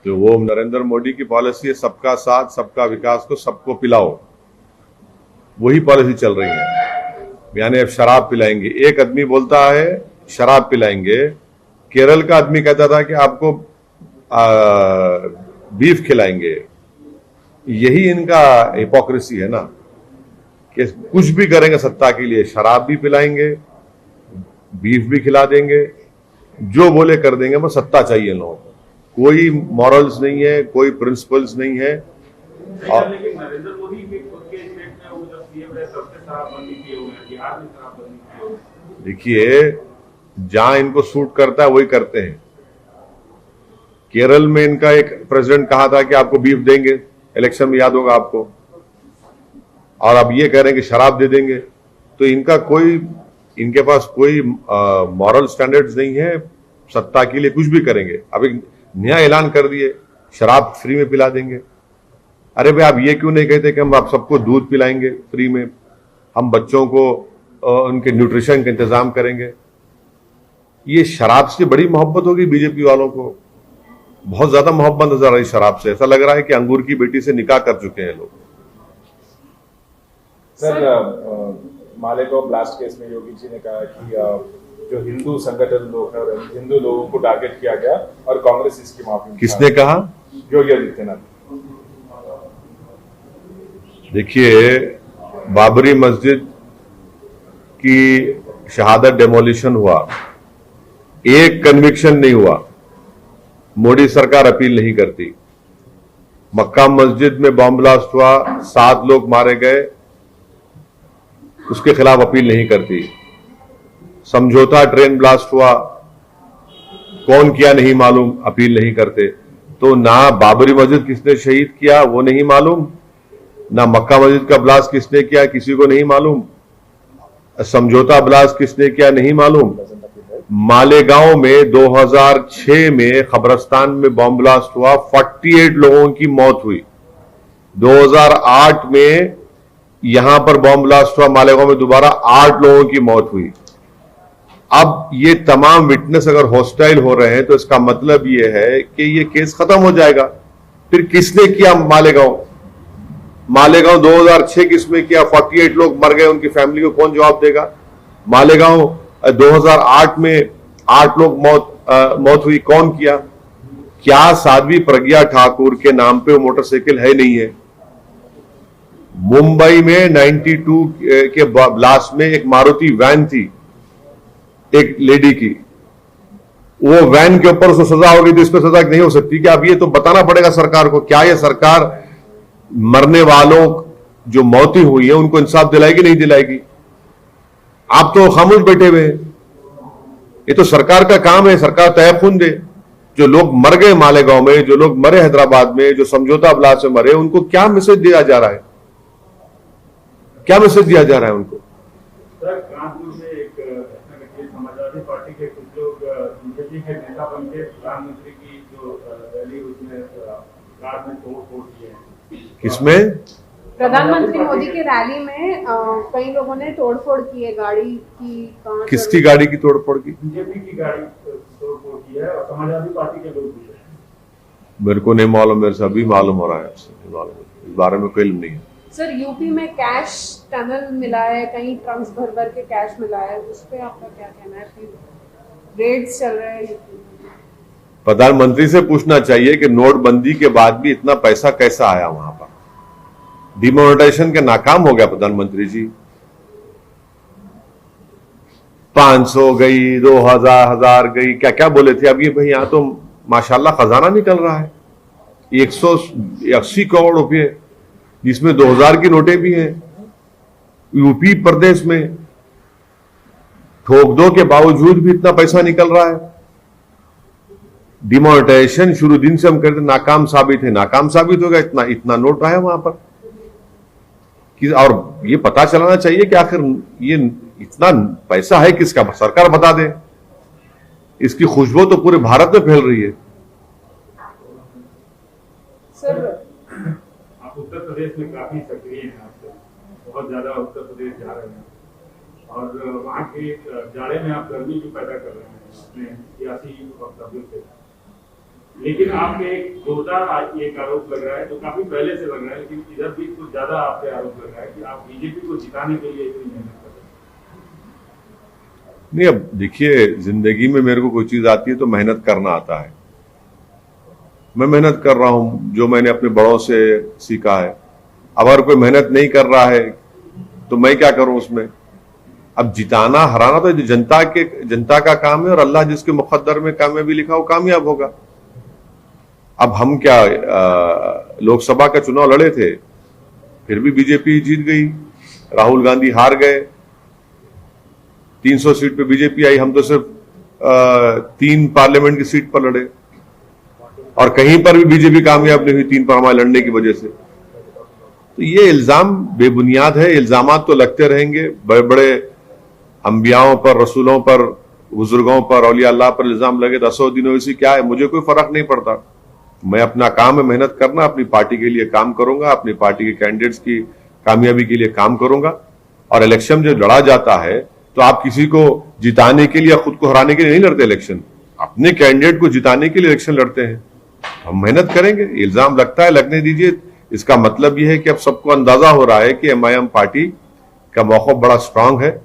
तो वो नरेंद्र मोदी की पॉलिसी है, सबका साथ सबका विकास को सबको पिलाओ, वही पॉलिसी चल रही है। यानी अब शराब पिलाएंगे, एक आदमी बोलता है शराब पिलाएंगे, केरल का आदमी कहता था कि आपको बीफ खिलाएंगे। यही इनका हिपोक्रेसी है ना, कि कुछ भी करेंगे सत्ता के लिए, शराब भी पिलाएंगे, बीफ भी खिला देंगे, जो बोले कर देंगे, बस सत्ता चाहिए लोगों को। कोई मॉरल्स नहीं है, कोई प्रिंसिपल्स नहीं है। और नरेंद्र मोदी भी खुद के स्टेट में वो जब सीएम रहे तब से शराबबंदी किए हुए हैं, बिहार में शराबबंदी किए हुए हैं। देखिए, जहां इनको सूट करता है वही करते हैं। केरल में इनका एक प्रेसिडेंट कहा था कि आपको बीफ देंगे, इलेक्शन में याद होगा आपको, और अब ये कह रहे हैं कि शराब दे देंगे। तो इनके पास कोई मॉरल स्टैंडर्ड्स नहीं है, सत्ता के लिए कुछ भी करेंगे। अब एक नया ऐलान कर दिए, शराब फ्री में पिला देंगे। अरे भाई, आप ये क्यों नहीं कहते कि हम आप सबको दूध पिलाएंगे फ्री में, हम बच्चों को उनके न्यूट्रिशन का इंतजाम करेंगे। ये शराब से बड़ी मोहब्बत होगी बीजेपी वालों को, बहुत ज्यादा मोहब्बत नजर आ रही शराब से। ऐसा लग रहा है कि अंगूर की बेटी से निकाह कर चुके हैं लोग। सर, मालेगांव ब्लास्ट केस में योगी जी ने कहा कि जो हिंदू संगठन लोग हैं और हिंदू लोगों को टारगेट किया गया और कांग्रेस इसकी माफी। किसने कहा? योगी आदित्यनाथ। देखिए, बाबरी मस्जिद की शहादत डेमोलिशन हुआ, एक कन्विक्शन नहीं हुआ, मोदी सरकार अपील नहीं करती। मक्का मस्जिद में बॉम्ब ब्लास्ट हुआ, 7 लोग मारे गए, उसके खिलाफ अपील नहीं करती। समझौता ट्रेन ब्लास्ट हुआ, कौन किया नहीं मालूम, अपील नहीं करते। तो ना बाबरी मस्जिद किसने शहीद किया वो नहीं मालूम, ना मक्का मस्जिद का ब्लास्ट किसने किया किसी को नहीं मालूम, समझौता ब्लास्ट किसने किया नहीं मालूम। मालेगांव में 2006 में खबरस्तान में बॉम्ब ब्लास्ट हुआ, 48 लोगों की मौत हुई। 2008 में यहां पर बॉम्ब ब्लास्ट हुआ मालेगांव में, दोबारा 8 लोगों की मौत हुई। अब ये तमाम विटनेस अगर हॉस्टाइल हो रहे हैं तो इसका मतलब ये है कि ये केस खत्म हो जाएगा। फिर किसने किया मालेगांव 2006 किसमें किया, 48 लोग मर गए, उनकी फैमिली को कौन जवाब देगा। मालेगांव 2008 में 8 लोग मौत हुई, कौन किया। क्या साध्वी प्रज्ञा ठाकुर के नाम पे वो मोटरसाइकिल है नहीं है। मुंबई में 92 के ब्लास्ट में एक मारुति वैन थी एक लेडी की, वो वैन के ऊपर उसको सजा हो गई थी, इस पर सजा नहीं हो सकती क्या? अब ये तो बताना पड़ेगा सरकार को। क्या ये सरकार मरने वालों जो मौतें हुई है उनको इंसाफ दिलाएगी नहीं दिलाएगी? आप तो खामोश बैठे हुए हैं। ये तो सरकार का काम है, सरकार तहफुन दे। जो लोग मर गए मालेगांव में, जो लोग मरे हैदराबाद में, जो समझौता ब्लास्ट में मरे, उनको क्या मैसेज दिया जा रहा है, क्या मैसेज दिया जा रहा है उनको? सर, कानपुर में एक समाजवादी पार्टी के कुछ लोग बीजेपी के नेता बन के प्रधानमंत्री की जो रैली उसमें कार में तोड़ किए। किसमें? प्रधानमंत्री मोदी की रैली में कई लोगों ने तोड़फोड़ की है, गाड़ी की। किसकी गाड़ी की तोड़फोड़ की? बीजेपी की गाड़ी तोड़फोड़ की है और समाजवादी पार्टी के लोग भी है। मेरे को नहीं मालूम, मेरे से अभी मालूम हो रहा है, इस बारे में कोई इल्म नहीं है। सर, यूपी में कैश टनल मिला है, कहीं ट्रंक्स भर भर के कैश मिला है, उस पर आपका क्या कहना है? रेड्स चल रहे हैं यूपी में। प्रधानमंत्री से पूछना चाहिए कि नोटबंदी के बाद भी इतना पैसा कैसा आया वहां पर। डिमोनेटाइजेशन के नाकाम हो गया प्रधानमंत्री जी। 500 गई, 2000 गई, क्या क्या बोले थे। अब ये भाई यहां तो माशाल्लाह खजाना निकल रहा है, 180 करोड़ रुपए, जिसमें 2000 की नोटें भी हैं। यूपी प्रदेश में ठोक दो के बावजूद भी इतना पैसा निकल रहा है। डिमोनेटाइजेशन शुरू दिन से हम कहते नाकाम साबित है, नाकाम साबित हो गया। इतना इतना नोट रहा है वहां पर। और ये पता चलाना चाहिए कि आखिर ये इतना पैसा है किसका, सरकार बता दे। इसकी खुशबू तो पूरे भारत में फैल रही है। सर, आप उत्तर प्रदेश में काफी सक्रिय हैं, आप बहुत ज्यादा उत्तर प्रदेश जा रहे हैं और वहाँ के जाड़े में आप गर्मी भी पैदा कर रहे हैं अपने सियासी वक्तव्यों से। लेकिन आप पे एक जोरदार एक आरोप लग रहा है जो काफी पहले से लग रहा है, लेकिन इधर भी कुछ ज्यादा आप पे आरोप लग रहा है कि आप बीजेपी को जिताने के लिए इतनी मेहनत कर रहे हैं। नहीं, अब देखिए, जिंदगी में मेरे को कोई चीज आती है तो मेहनत करना आता है। मैं मेहनत कर रहा हूं, जो मैंने अपने बड़ों से सीखा है। अगर कोई मेहनत नहीं कर रहा है तो मैं क्या करूं उसमें। अब जिताना हराना तो जनता का काम है, और अल्लाह जिसके मुकद्दर में कामयाबी लिखा वो कामयाब होगा। अब हम क्या लोकसभा का चुनाव लड़े थे, फिर भी बीजेपी जीत गई, राहुल गांधी हार गए, 300 सीट पे बीजेपी आई, हम तो सिर्फ 3 पार्लियामेंट की सीट पर लड़े, और कहीं पर भी बीजेपी कामयाब नहीं हुई 3 पर हमारे लड़ने की वजह से। तो ये इल्जाम बेबुनियाद है। इल्जामात तो लगते रहेंगे, बड़े बड़े अंबियाओं पर, रसूलों पर, बुजुर्गों पर, औलिया अल्लाह पर इल्जाम लगे 10 दिनों से क्या है, मुझे कोई फर्क नहीं पड़ता। मैं अपना काम है मेहनत करना, अपनी पार्टी के लिए काम करूंगा, अपनी पार्टी के कैंडिडेट्स की कामयाबी के लिए काम करूंगा। और इलेक्शन जो लड़ा जाता है तो आप किसी को जिताने के लिए, खुद को हराने के लिए नहीं लड़ते इलेक्शन, अपने कैंडिडेट को जिताने के लिए इलेक्शन लड़ते हैं। हम मेहनत करेंगे, इल्जाम लगता है, लगने दीजिए। इसका मतलब यह है कि अब सबको अंदाजा हो रहा है कि एमआईएम पार्टी का मौक़िफ़ बड़ा स्ट्रांग है,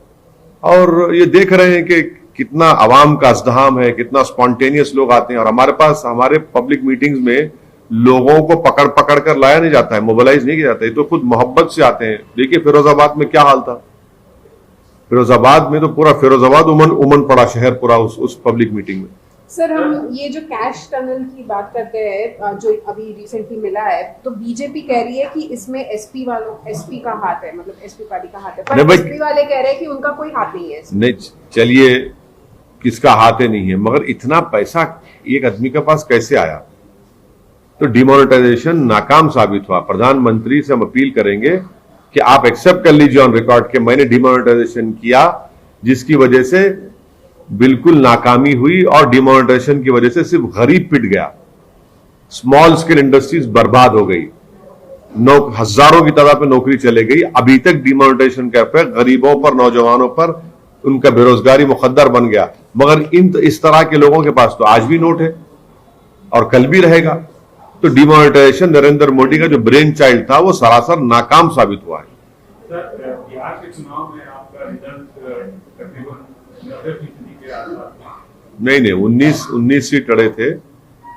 और ये देख रहे हैं कि कितना आवाम का अज़्दहाम है, कितना स्पॉन्टेनियस लोग आते हैं। और हमारे पास, हमारे पब्लिक मीटिंग्स में लोगों को पकड़ पकड़ कर लाया नहीं जाता है, मोबिलाइज नहीं किया जाता है, तो खुद मोहब्बत से आते हैं। देखिए फिरोजाबाद में क्या हाल था, फिरोजाबाद में तो पूरा फिरोजाबाद उमन पड़ा शहर पूरा उस पब्लिक मीटिंग में। सर, हम ये जो कैश टनल की बात करते हैं, जो अभी रिसेंटली मिला है, तो बीजेपी कह रही है कि इसमें एसपी का हाथ है, मतलब एसपी पार्टी का हाथ है, पर एसपी वाले कह रहे हैं कि उनका कोई हाथ नहीं है। नहीं, चलिए किसका हाथ है नहीं है, मगर इतना पैसा एक आदमी के पास कैसे आया? तो डिमोनेटाइजेशन नाकाम साबित हुआ। प्रधानमंत्री से हम अपील करेंगे कि आप एक्सेप्ट कर लीजिए ऑन रिकॉर्ड कि मैंने डिमोनेटाइजेशन किया, जिसकी वजह से बिल्कुल नाकामी हुई, और डिमोनेटाइजेशन की वजह से सिर्फ गरीब पिट गया, स्मॉल स्केल इंडस्ट्रीज बर्बाद हो गई, हजारों की तादाद में नौकरी चले गई। अभी तक डिमोनेटाइजेशन का इफेक्ट गरीबों पर, नौजवानों पर, उनका बेरोजगारी मुकद्दर बन गया। मगर इस तरह के लोगों के पास तो आज भी नोट है और कल भी रहेगा। तो डिमोनेटाइजेशन नरेंद्र मोदी का जो ब्रेन चाइल्ड था वो सरासर नाकाम साबित हुआ है। सर, बिहार के चुनाव में आपका रिजल्ट तकरीबन 90% के आसपास। नहीं, 19 सीट लड़े थे,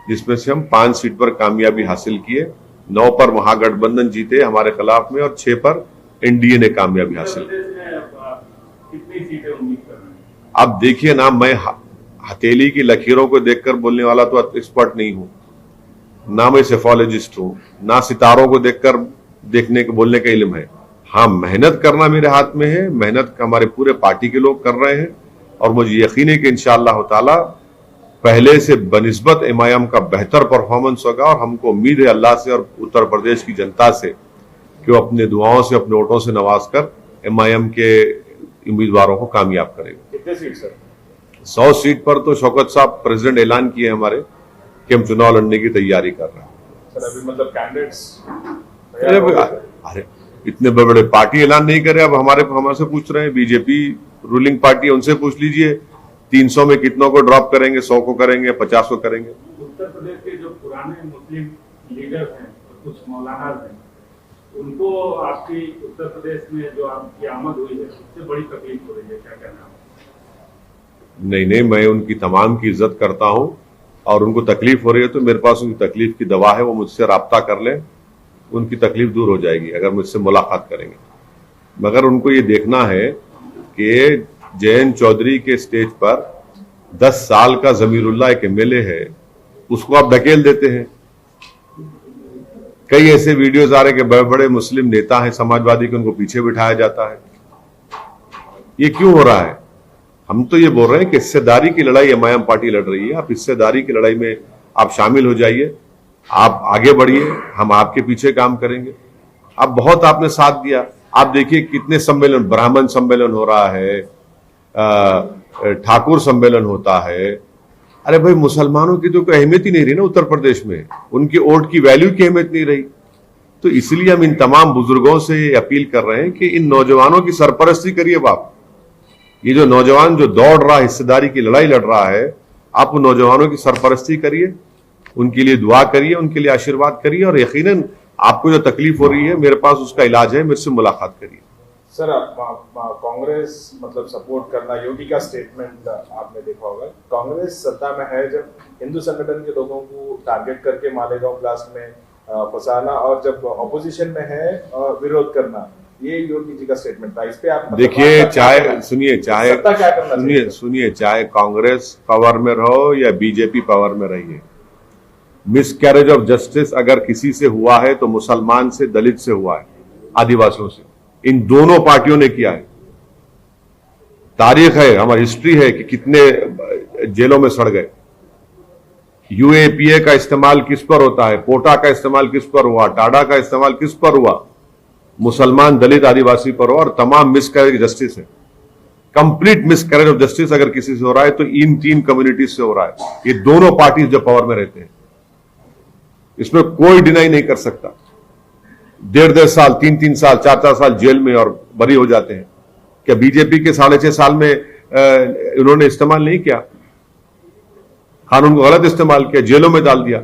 जिसमें से हम 5 सीट पर कामयाबी हासिल किए, 9 पर महागठबंधन जीते हमारे खिलाफ में, और 6 पर एनडीए ने कामयाबी हासिल की। कितनी सीटें उम्मीद कर रहे हैं? अब देखिए ना, मैं हथेली की लकीरों को देखकर बोलने वाला तो एक्सपर्ट नहीं हूं, ना मैं सेफोलॉजिस्ट हूं, ना सितारों को देखकर बोलने का इल्म है। हाँ, मेहनत करना मेरे हाथ में है, मेहनत हमारे पूरे पार्टी के लोग कर रहे हैं, और मुझे यकीन है कि इंशाअल्लाह ताला पहले से बनिस्बत एमआईएम का बेहतर परफॉर्मेंस होगा। और हमको उम्मीद है अल्लाह से और उत्तर प्रदेश की जनता से कि वो अपने दुआओं से, अपने वोटों से नवाज कर एमआईएम के उम्मीदवारों को कामयाब करेंगे। कितने सीट सर? 100 सीट पर तो शौकत साहब प्रेसिडेंट ऐलान किए हमारे कि हम चुनाव लड़ने की तैयारी कर रहे हैं। सर, अभी मतलब कैंडिडेट्स अरे इतने बड़े पार्टी ऐलान नहीं करे, अब हमारे से पूछ रहे हैं। बीजेपी रूलिंग पार्टी है, उनसे पूछ लीजिए 300 में कितनों को ड्रॉप करेंगे, 100 को करेंगे, 50 को करेंगे। उत्तर प्रदेश के जो पुराने मुस्लिम लीडर्स हैं, कुछ मौलाना हैं, उनको आपकी उत्तर प्रदेश में जो आपकी आमद हुई है उससे बड़ी तकलीफ हो रही है, क्या कहना है? नहीं, मैं उनकी तमाम की इज्जत करता हूं, और उनको तकलीफ हो रही है तो मेरे पास उनकी तकलीफ की दवा है, वो मुझसे राब्ता कर लें, उनकी तकलीफ दूर हो जाएगी अगर मुझसे मुलाकात करेंगे। मगर उनको ये देखना है कि जयंत चौधरी के स्टेज पर 10 साल का जमीरुल्लाह एक एमएलए है, उसको आप धकेल देते हैं। कई ऐसे वीडियोज आ रहे कि बड़े बड़े मुस्लिम नेता हैं समाजवादी के, उनको पीछे बिठाया जाता है। ये क्यों हो रहा है? हम तो ये बोल रहे हैं कि हिस्सेदारी की लड़ाई एमआईएम पार्टी लड़ रही है, आप हिस्सेदारी की लड़ाई में आप शामिल हो जाइए, आप आगे बढ़िए, हम आपके पीछे काम करेंगे। अब बहुत आपने साथ दिया, आप देखिए कितने सम्मेलन, ब्राह्मण सम्मेलन हो रहा है, ठाकुर सम्मेलन होता है। अरे भाई, मुसलमानों की तो कोई अहमियत ही नहीं रही ना उत्तर प्रदेश में, उनकी वोट की वैल्यू की अहमियत नहीं रही। तो इसलिए हम इन तमाम बुजुर्गों से अपील कर रहे हैं कि इन नौजवानों की सरपरस्ती करिए बाप। ये जो नौजवान जो दौड़ रहा है, हिस्सेदारी की लड़ाई लड़ रहा है, आप उन नौजवानों की सरपरस्ती करिए, उनके लिए दुआ करिए, उनके लिए आशीर्वाद करिए, और यकीनन आपको जो तकलीफ हो रही है मेरे पास उसका इलाज है, मेरे से मुलाकात करिए। सर, कांग्रेस मतलब सपोर्ट करना, योगी का स्टेटमेंट आपने देखा होगा, कांग्रेस सत्ता में है जब हिंदू संगठन के लोगों को टारगेट करके मालेगांव ब्लास्ट में फंसाना, और जब ऑपोजिशन में है विरोध करना, ये योगी जी का स्टेटमेंट था। इस पे आप देखिए, चाहे सुनिए, चाहे सत्ता क्या करना चाहिए? सुनिए, चाहे कांग्रेस पावर में रहो या बीजेपी पावर में रही है, मिसकैरेज ऑफ जस्टिस अगर किसी से हुआ है तो मुसलमान से, दलित से हुआ है, आदिवासियों से। इन दोनों पार्टियों ने किया है। तारीख है, हमारी हिस्ट्री है कि कितने जेलों में सड़ गए। यूएपीए का इस्तेमाल किस पर होता है, पोटा का इस्तेमाल किस पर हुआ, टाडा का इस्तेमाल किस पर हुआ, मुसलमान, दलित, आदिवासी पर हुआ, और तमाम मिसकैरेज जस्टिस है। कंप्लीट मिसकैरेज ऑफ जस्टिस अगर किसी से हो रहा है तो इन 3 कम्युनिटीज से हो रहा है। ये दोनों पार्टीज जो पावर में रहते हैं, इसमें कोई डिनाई नहीं कर सकता। 1.5 साल, 3 साल, 4 साल जेल में और बरी हो जाते हैं। क्या बीजेपी के 6.5 साल में इन्होंने इस्तेमाल नहीं किया? कानून को गलत इस्तेमाल किया, जेलों में डाल दिया,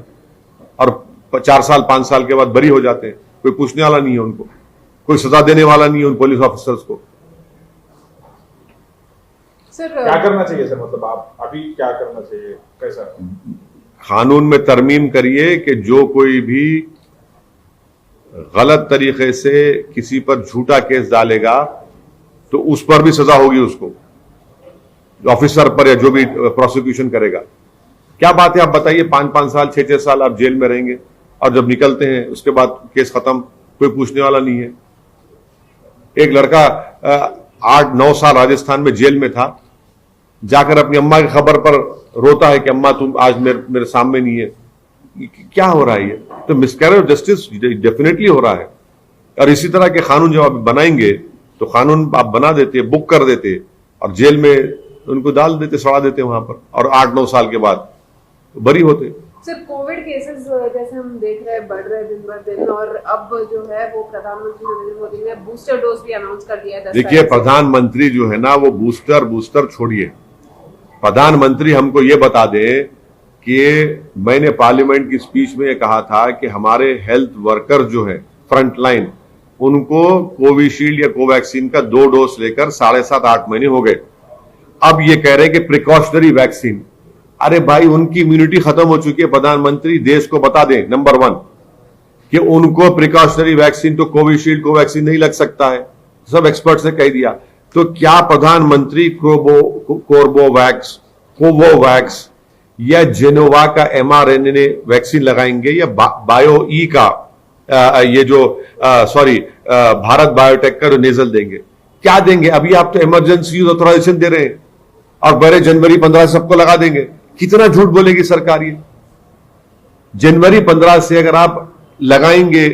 और 4 साल 5 साल के बाद बरी हो जाते हैं। कोई पूछने वाला नहीं है उनको, कोई सजा देने वाला नहीं है उन पुलिस ऑफिसर्स को। सर क्या करना चाहिए सर, मतलब आप अभी क्या करना चाहिए, कैसा? कानून में तरमीम करिए कि जो कोई भी गलत तरीके से किसी पर झूठा केस डालेगा तो उस पर भी सजा होगी, उसको, ऑफिसर पर या जो भी प्रोसिक्यूशन करेगा। क्या बात है, आप बताइए, 5-5 साल, 6-6 साल आप जेल में रहेंगे, और जब निकलते हैं उसके बाद केस खत्म, कोई पूछने वाला नहीं है। एक लड़का 8-9 साल राजस्थान में जेल में था, जाकर अपनी अम्मा की खबर पर रोता है कि अम्मा तुम आज मेरे सामने नहीं है। क्या हो रहा है ये? तो मिसकैरेज ऑफ जस्टिस डेफिनेटली हो रहा है। और इसी तरह के कानून जब आप बनाएंगे तो कानून आप बना देते, बुक कर देते, और जेल में उनको डाल देते, सड़ा देते वहां पर, और 8-9 साल के बाद बरी होते। सर, कोविड केसेस जैसे हम देख रहे हैं बढ़ रहे हैं दिन बर दिन, और अब जो है वो प्रधानमंत्री नरेंद्र मोदी ने बूस्टर डोज भी अनाउंस कर दिया है। देखिए, प्रधानमंत्री जो है ना, वो बूस्टर छोड़िए, प्रधानमंत्री हमको ये बता दे कि मैंने पार्लियामेंट की स्पीच में ये कहा था कि हमारे हेल्थ वर्कर जो है फ्रंट लाइन, उनको कोविशील्ड या कोवैक्सीन का 2 डोज लेकर 7.5-8 महीने हो गए। अब ये कह रहे हैं कि प्रिकॉशनरी वैक्सीन। अरे भाई, उनकी इम्यूनिटी खत्म हो चुकी है। प्रधानमंत्री देश को बता दें, नंबर 1, कि उनको प्रिकॉशनरी वैक्सीन तो कोविशील्ड कोवैक्सीन नहीं लग सकता है, सब एक्सपर्ट्स ने कह दिया। तो क्या प्रधानमंत्री कोवोवैक्स या जेनोवा का mRNA वैक्सीन लगाएंगे, या बायो ई का भारत बायोटेक का जो नेजल देंगे? क्या देंगे? अभी आप तो इमरजेंसी यूज ऑथराइजेशन दे रहे हैं, और बड़े जनवरी 15 सबको लगा देंगे। कितना झूठ बोलेगी सरकार ये? जनवरी 15 से अगर आप लगाएंगे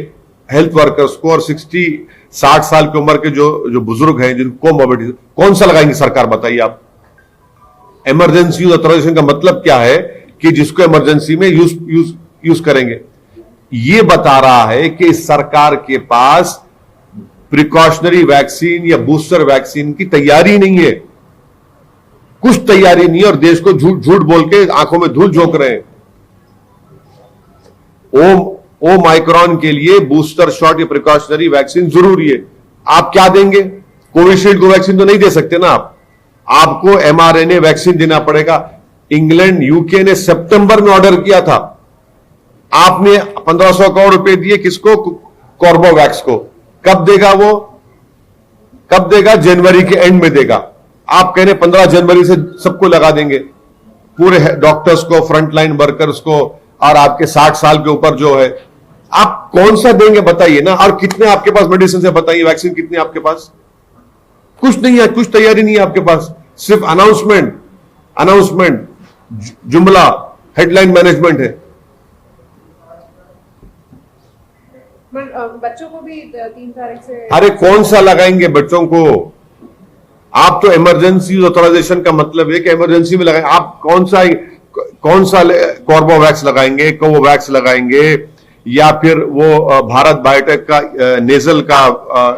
हेल्थ वर्कर्स को, और 60 साल की उम्र के जो बुजुर्ग हैं जिनको कोमोबिडिटी, कौन सा लगाएंगे सरकार, बताइए आप? इमरजेंसी यूज ऑथराइजेशन का मतलब क्या है कि जिसको इमरजेंसी में यूज करेंगे। ये बता रहा है कि इस सरकार के पास प्रिकॉशनरी वैक्सीन या बूस्टर वैक्सीन की तैयारी नहीं है, कुछ तैयारी नहीं है, और देश को झूठ बोल के आंखों में धूल झोंक रहे हैं। ओमाइक्रॉन के लिए बूस्टर शॉट या प्रिकॉशनरी वैक्सीन जरूरी है। आप क्या देंगे? कोविशील्ड को वैक्सीन तो नहीं दे सकते ना आपको mRNA वैक्सीन देना पड़ेगा। इंग्लैंड, यूके ने सितंबर में ऑर्डर किया था, आपने 1500 करोड़ रुपए दिए किसको? कॉर्बोवैक्स को। कब देगा वो? कब देगा? जनवरी के एंड में देगा। आप कह रहे 15 जनवरी से सबको लगा देंगे, पूरे डॉक्टर्स को, फ्रंटलाइन वर्कर्स को, और आपके 60 साल के ऊपर जो है। आप कौन सा देंगे बताइए ना? और कितने आपके पास मेडिसिन है बताइए, वैक्सीन कितने आपके पास? कुछ नहीं है, कुछ तैयारी नहीं है आपके पास, सिर्फ अनाउंसमेंट, जुमला, हेडलाइन मैनेजमेंट है। बच्चों को भी 3 तारीख से। अरे कौन सा लगाएंगे बच्चों को? आप तो इमरजेंसी ऑथराइजेशन का मतलब है कि इमरजेंसी में लगाएंगे। आप कौन सा कॉर्बोवैक्स लगाएंगे, कोवोवैक्स लगाएंगे, या फिर वो भारत बायोटेक का नेजल का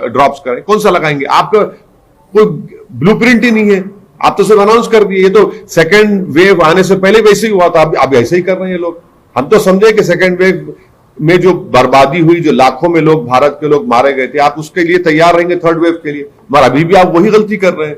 ड्रॉप्स करें? कौन सा लगाएंगे? आपका कोई ब्लूप्रिंट ही नहीं है, आप तो सिर्फ अनाउंस कर दिए। ये तो सेकेंड वेव आने से पहले वैसे ही हुआ था, अब ऐसे ही कर रहे हैं लोग। हम तो समझे कि सेकेंड वेव में जो बर्बादी हुई, जो लाखों में लोग, भारत के लोग मारे गए थे, आप उसके लिए तैयार रहेंगे थर्ड वेव के लिए, मगर अभी भी आप वही गलती कर रहे हैं।